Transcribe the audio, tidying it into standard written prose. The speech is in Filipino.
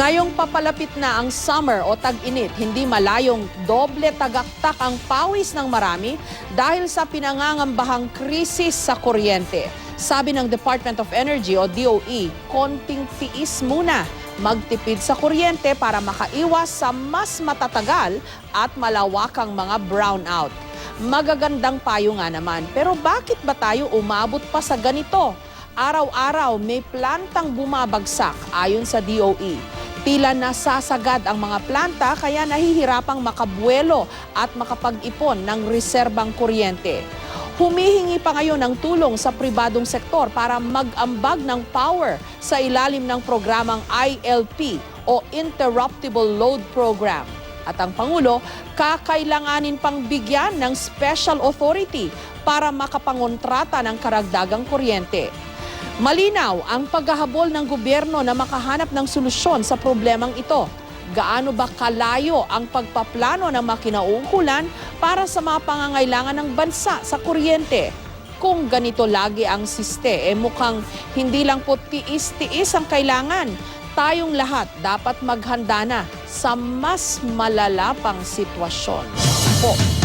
Ngayong papalapit na ang summer o tag-init, hindi malayong doble tagaktak ang pawis ng marami dahil sa pinangangambahang krisis sa kuryente. Sabi ng Department of Energy o DOE, konting tiis muna, magtipid sa kuryente para makaiwas sa mas matatagal at malawakang mga brownout. Magagandang payo nga naman, pero bakit ba tayo umabot pa sa ganito? Araw-araw may plantang bumabagsak ayon sa DOE. Tila nasasagad ang mga planta kaya nahihirapang makabuelo at makapag-ipon ng reserbang kuryente. Humihingi pa ngayon ng tulong sa pribadong sektor para mag-ambag ng power sa ilalim ng programang ILP o Interruptible Load Program. At ang Pangulo, kakailanganin pang bigyan ng special authority para makapangontrata ng karagdagang kuryente. Malinaw ang paghahabol ng gobyerno na makahanap ng solusyon sa problemang ito. Gaano ba kalayo ang pagpaplano ng makinauukulan para sa mga pangangailangan ng bansa sa kuryente? Kung ganito lagi ang siste, mukhang hindi lang po tiis-tiis ang kailangan. Tayong lahat dapat maghanda na sa mas malala pang sitwasyon. Po.